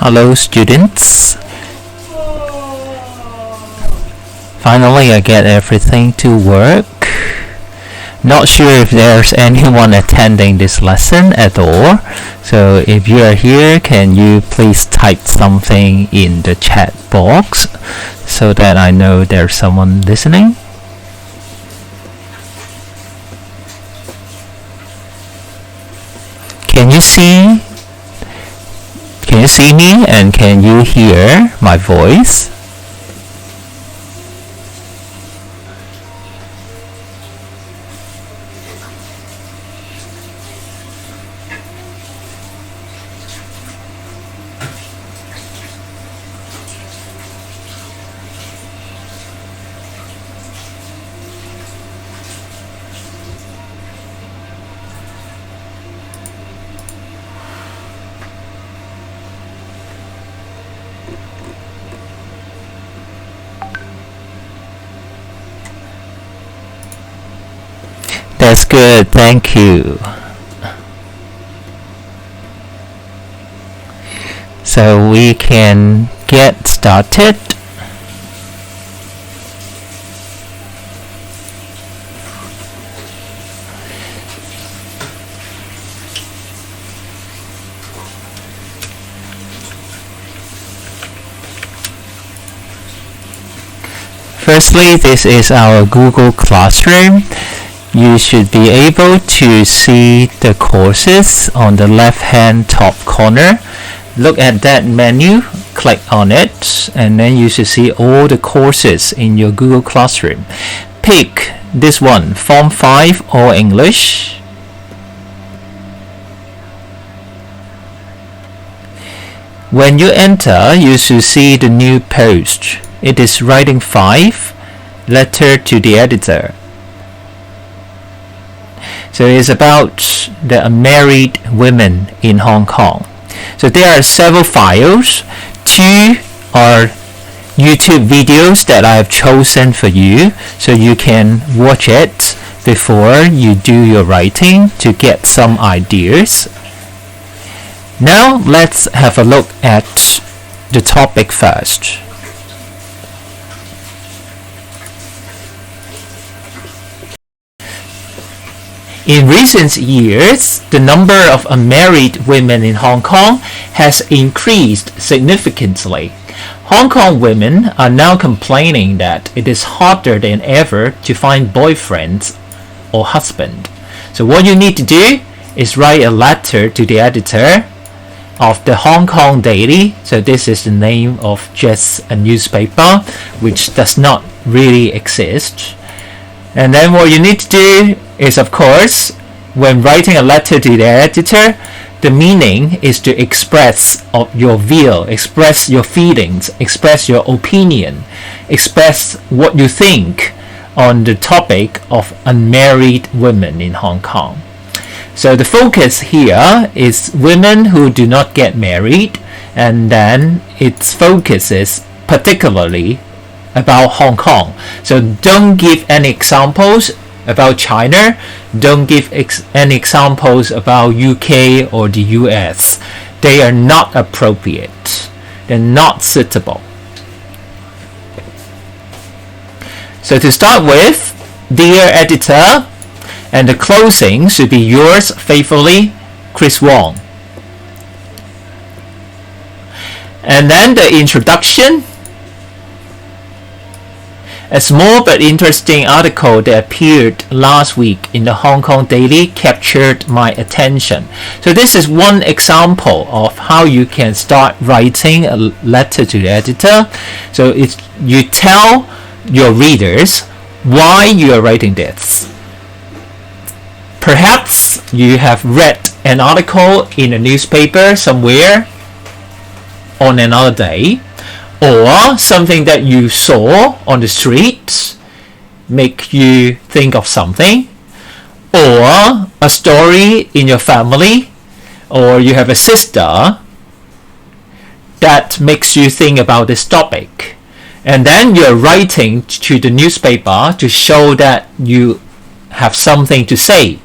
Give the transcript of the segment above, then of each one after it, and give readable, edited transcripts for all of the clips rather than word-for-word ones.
Hello students. Finally I get everything to work. Not sure if there's anyone attending this lesson at all. So if you are here, can you please type something in the chat box so that I know there's someone listening? Can you see me and can you hear my voice? That's good, thank you. So we can get started. Firstly, this is our Google Classroom. You should be able to see the courses on the left-hand top corner. Look at that menu, click on it, and then you should see all the courses in your Google Classroom. Pick this one, Form 5 or English. When you enter, you should see the new post. It is Writing 5, Letter to the Editor. So it's about the unmarried women in Hong Kong. So there are several files. 2 are YouTube videos that I have chosen for you, so you can watch it before you do your writing to get some ideas. Now let's have a look at the topic first. In recent years, the number of unmarried women in Hong Kong has increased significantly. Hong Kong women are now complaining that it is harder than ever to find boyfriends or husband. So what you need to do is write a letter to the editor of the Hong Kong Daily. So this is the name of just a newspaper which does not really exist. And then what you need to do is, of course, when writing a letter to the editor, the meaning is to express your view, express your feelings, express your opinion, express what you think on the topic of unmarried women in Hong Kong. So the focus here is women who do not get married, and then its focus is particularly about Hong Kong. So don't give any examples about China, don't give any examples about UK or the US. They are not appropriate. They're not suitable. So to start with, dear editor, and the closing should be yours faithfully, Chris Wong. And then the introduction. A small but interesting article that appeared last week in the Hong Kong Daily captured my attention. So this is one example of how you can start writing a letter to the editor. So you tell your readers why you are writing this. Perhaps you have read an article in a newspaper somewhere on another day, or something that you saw on the street make you think of something, or a story in your family, or you have a sister that makes you think about this topic. And then you're writing to the newspaper to show that you have something to say.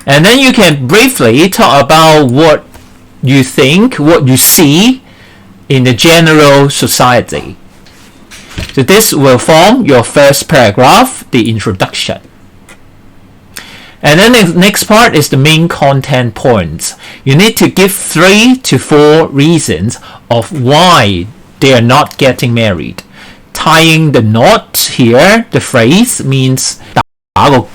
And then you can briefly talk about what you think, what you see in the general society. So this will form your first paragraph, the introduction. And then the next part is the main content points. You need to give 3 to 4 reasons of why they are not getting married. Tying the knot here, the phrase means 打個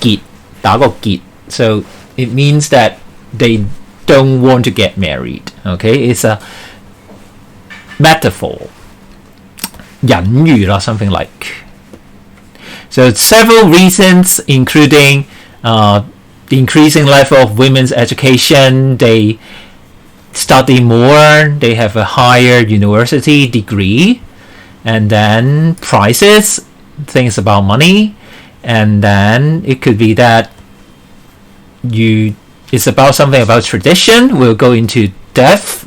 結. So it means that they don't want to get married. Okay, it's a metaphor. 隱喻啦, something like. So several reasons, including the increasing level of women's education, they study more, they have a higher university degree, and then prices, things about money, and then it could be that it's about something about tradition. We'll go into depth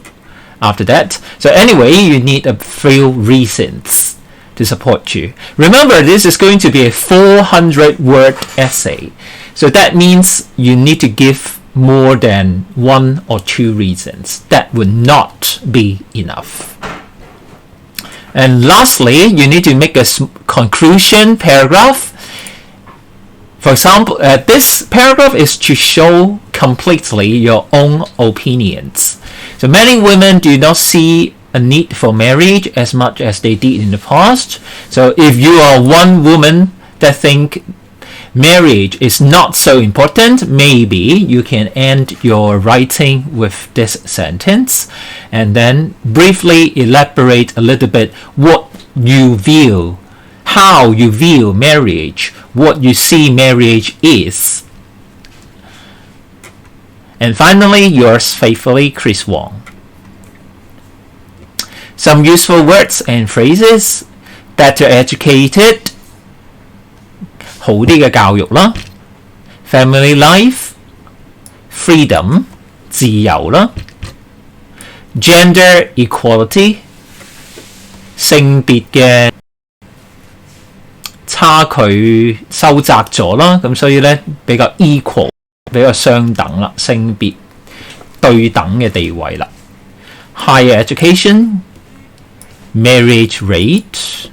after that. So anyway, you need a few reasons to support you. Remember, this is going to be a 400-word essay. So that means you need to give more than 1 or 2 reasons. That would not be enough. And lastly, you need to make a conclusion paragraph. For example, this paragraph is to show completely your own opinions. So many women do not see a need for marriage as much as they did in the past. So if you are one woman that think marriage is not so important, maybe you can end your writing with this sentence and then briefly elaborate a little bit what you view, how you view marriage, what you see marriage is. And finally, yours faithfully, Chris Wong. Some useful words and phrases: better educated, 好啲嘅教育啦 ，family life, freedom, 自由啦 ，gender equality, 性別嘅差距收窄咗啦，咁所以咧比較 equal， 比較相等啦，性別對等嘅地位啦。Higher education, marriage rate,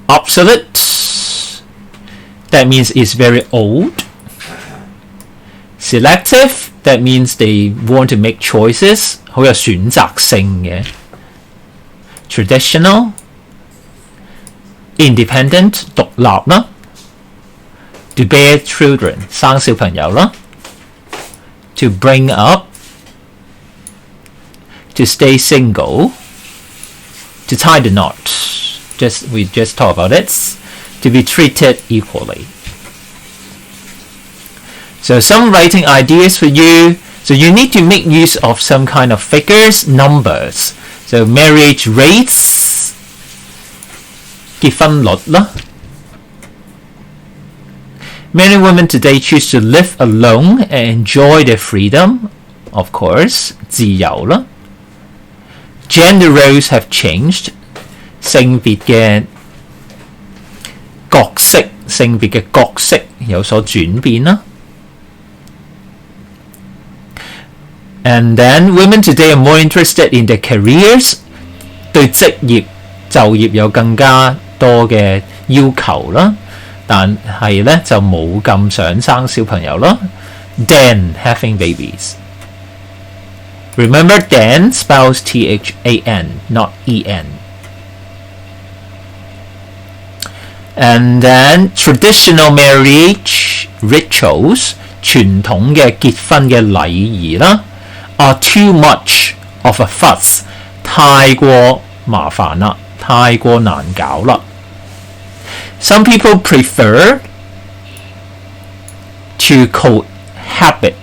obsolete, that means it's very old. Selective, that means they want to make choices, 好有選擇性嘅。Traditional, independent, 獨立啦。To bear children, 生小朋友啦。To bring up, to stay single, to tie the knot. We just talked about it. To be treated equally. So some writing ideas for you. So you need to make use of some kind of figures, numbers. So marriage rates, 結婚率啦。Many women today choose to live alone and enjoy their freedom. Of course, 自由啦。Gender roles have changed. 性別嘅角色有所轉變啦。And then women today are more interested in their careers. 對職業就業有更加多嘅要求啦，但係咧就冇咁想生小朋友啦。Than having babies. Remember, than spells T-H-A-N, not E-N. And then traditional marriage rituals, 傳統嘅結婚嘅禮儀啦 are too much of a fuss, 太過麻煩啦，太過難搞啦。Some people prefer to cohabit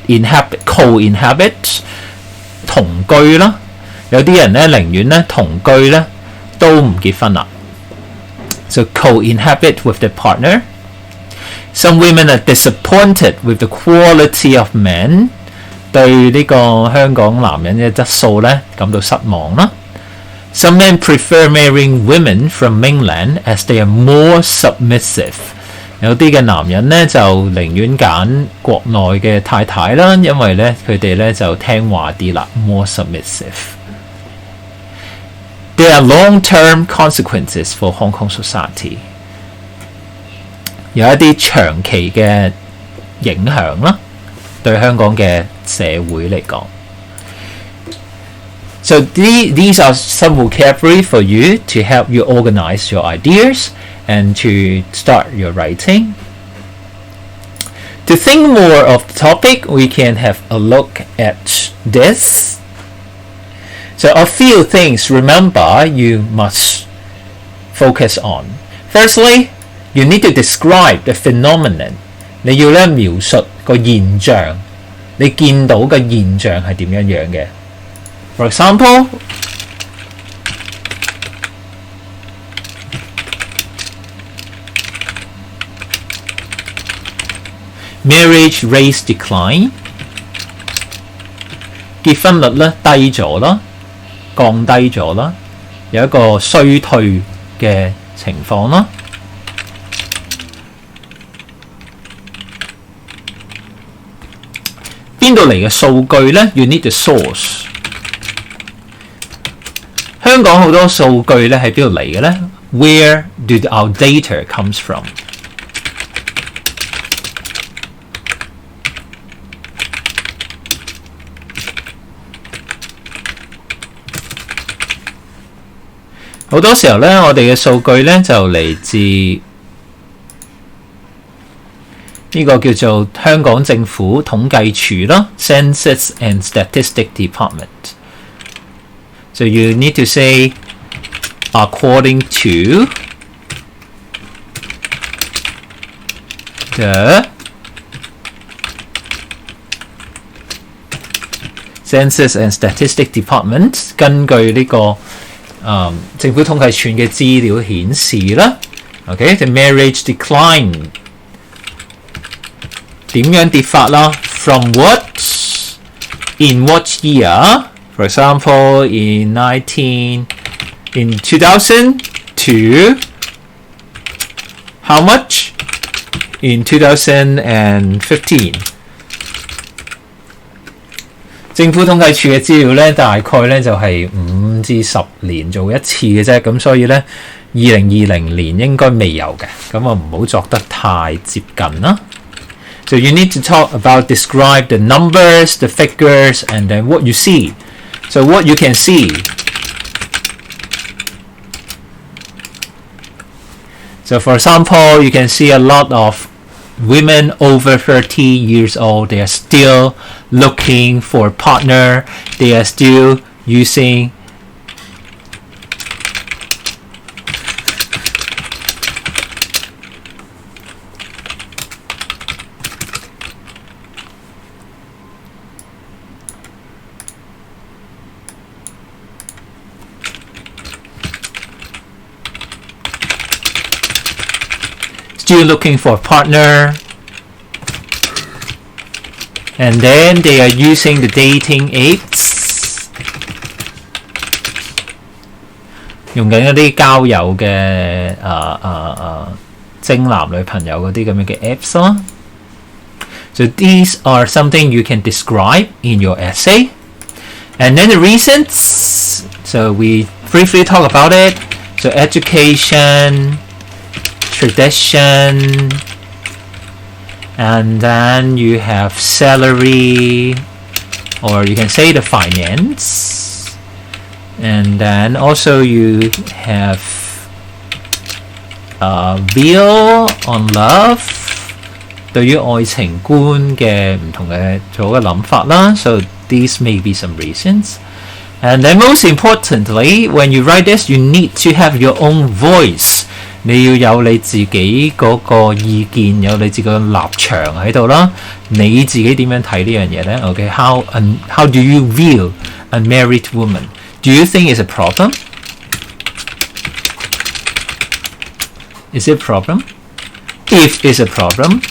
同居啦，有啲人咧寧願咧同居咧都唔結婚啦。So co-inhabit with the partner. Some women are disappointed with the quality of men. 對呢個香港男人嘅質素咧感到失望啦。Some men prefer marrying women from mainland as they are more submissive. 有啲嘅男人咧就寧願揀國內嘅太太啦，因為咧佢哋咧就聽話啲啦 ，more submissive. There are long-term consequences for Hong Kong society. 有一啲長期嘅影響啦，對香港嘅社會嚟講。So these are some vocabulary for you to help you organize your ideas and to start your writing. To think more of the topic, we can have a look at this. So a few things remember you must focus on. Firstly, you need to describe the phenomenon. 你要咧描述個現象，你見到嘅現象係點樣樣嘅。For example, marriage rate decline. 結婚率咧低咗啦，降低咗啦，有一個衰退嘅情況啦。邊度嚟嘅數據呢？ You need the source. 香港好多數據咧喺邊度嚟嘅呢？ Where do our data comes from? 好多時候咧，我哋嘅數據咧就嚟自呢個叫做香港政府統計處啦 ，Census and Statistics Department. So you need to say according to the Census and Statistics Department， 根據呢個政府統計處嘅資料顯示啦 ，OK， the marriage decline 點樣跌法啦 ？From what? In what year? For example, in 2000 to how much? In 2015. 政府統計處嘅資料咧，大概咧就係5至10年做一次嘅啫，咁所以咧2020年應該未有嘅，咁啊唔好作得太接近啦。So you need to talk about describe the numbers, the figures, and then what you see. So what you can see. So for example, you can see a lot of women over 30 years old, they are still looking for a partner. They are still using a partner, and then they are using the dating apps， 用緊一啲交友嘅徵男女朋友嗰啲咁樣嘅 apps 啦。So these are something you can describe in your essay, and then the reasons. So we briefly talk about it. So education, tradition, and then you have salary, or you can say the finance, and then also you have view on love， 對於愛情觀嘅唔同嘅做嘅諗法啦。So these may be some reasons. And then most importantly, when you write this, you need to have your own voice. 你要有你自己嗰個意見，有你自己嘅立場喺度啦。你自己點樣睇呢樣嘢呢 ？Okay, how do you view a married woman? Do you think it's a problem? Is it a problem? If it's a problem,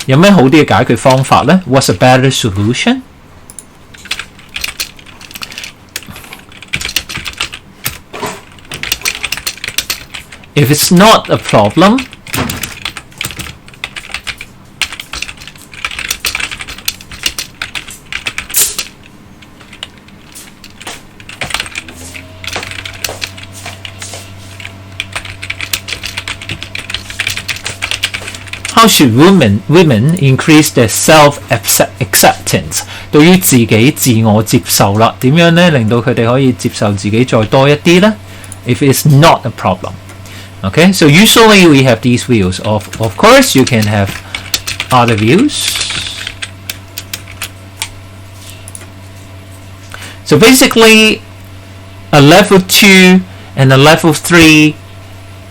有咩好啲嘅解決方法呢？ What's a better solution? If it's not a problem, how should women increase their self-acceptance？ 對於自己自我接受啦，點樣咧令到佢哋可以接受自己再多一啲咧 ？If it's not a problem, okay. So usually we have these views. Of course, you can have other views. So basically, a level 2 and a level 3.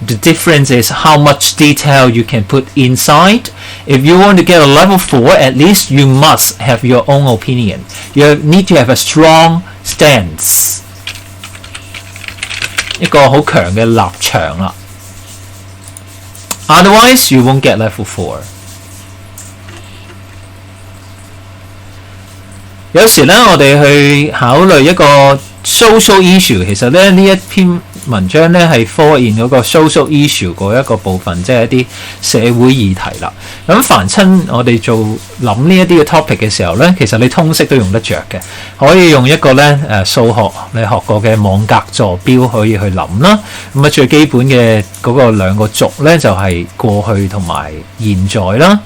The difference is how much detail you can put inside. If you want to get a level 4, at least you must have your own opinion. You need to have a strong stance. 一個好強嘅立場啦。Otherwise, you won't get level 4. 有時咧，我哋去考慮一個 social issue， 其實咧呢一篇文章咧係 fall in 嗰個 social issue 嗰一個部分，即係一啲社會議題啦。咁凡親我哋做諗呢一啲嘅 topic 嘅時候咧，其實你通識都用得着嘅，可以用一個咧數學你學過嘅網格坐標可以去諗啦。咁啊最基本嘅嗰個兩個軸咧就係過去同埋現在啦。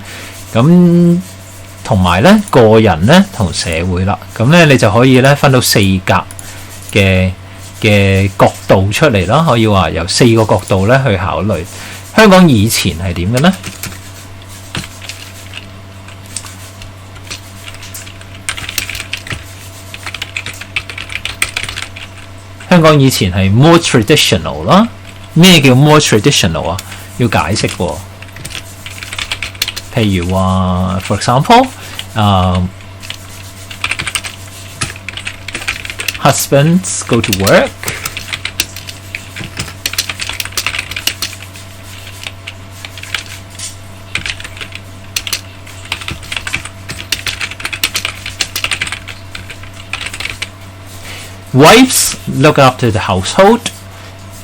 咁同埋咧個人咧同社會啦。咁咧你就可以咧分到4格嘅角度出嚟啦，可以話由4個角度咧去考慮。香港以前係點嘅呢？香港以前係 more traditional 啦。咩叫 more traditional 啊？要解釋喎。譬如話 ，for example，husbands go to work. Wives look after the household.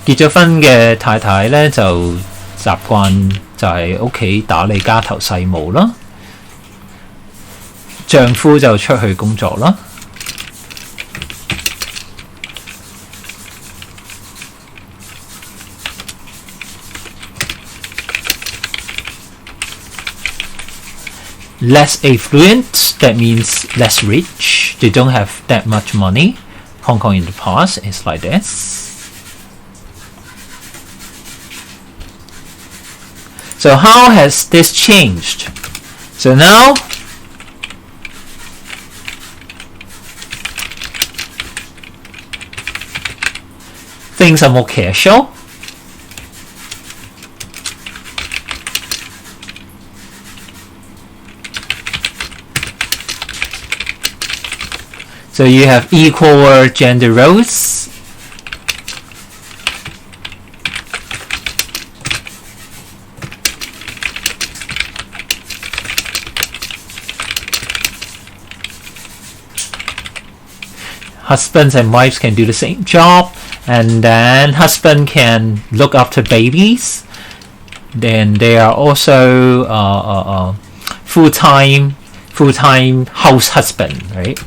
結咗婚嘅太太咧就習慣就係屋企打理家頭細務啦，丈夫就出去工作啦。Less affluent, that means less rich. They don't have that much money. Hong Kong in the past is like this. So how has this changed? So now things are more casual. So you have equal gender roles. Husbands and wives can do the same job, and then husband can look after babies. Then they are also full-time house husband, right?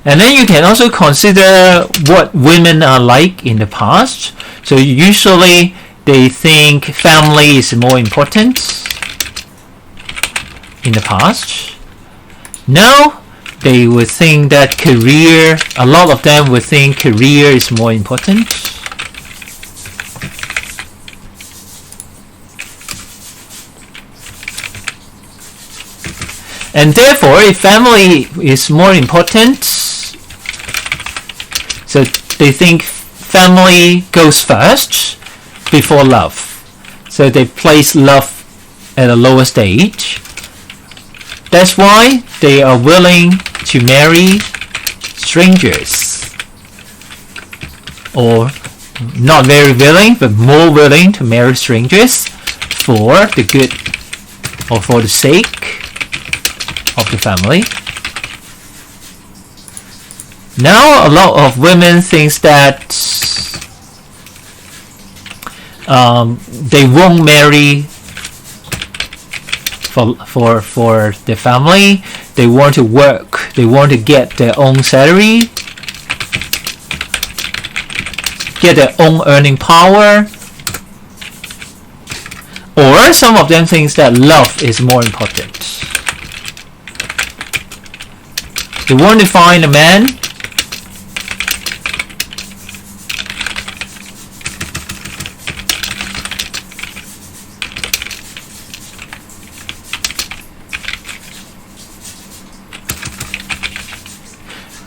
And then you can also consider what women are like in the past. So usually they think family is more important in the past. Now they would think that career, a lot of them would think career is more important. And therefore, if family is more important, so they think family goes first before love. So they place love at a lower stage. That's why they are willing to marry strangers. Or not very willing, but more willing to marry strangers for the good or for the sake of the family. Now a lot of women think that they won't marry for the family. They want to work. They want to get their own salary, get their own earning power. Or some of them think that love is more important. They want to find a man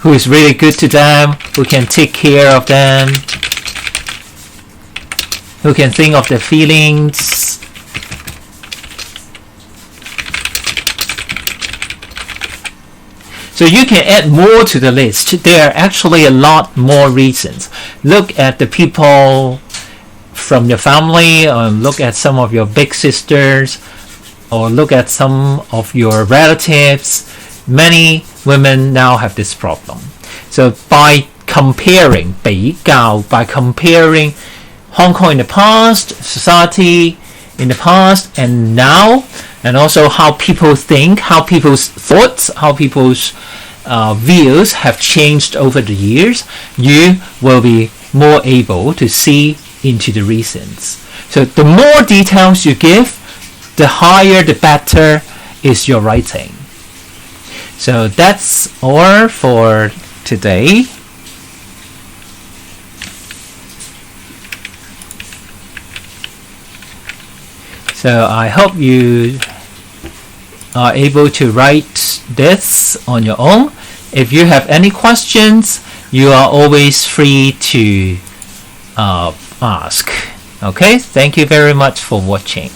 who is really good to them, who can take care of them, who can think of their feelings. So you can add more to the list. There are actually a lot more reasons. Look at the people from your family, or look at some of your big sisters, or look at some of your relatives. Many women now have this problem. So by comparing, 比較, by comparing Hong Kong in the past, society in the past and now, and also how people think, how people's thoughts, how people's views have changed over the years, you will be more able to see into the reasons. So the more details you give, the higher, the better is your writing. So that's all for today. So I hope you are able to write this on your own. If you have any questions, you are always free to ask. Okay, thank you very much for watching.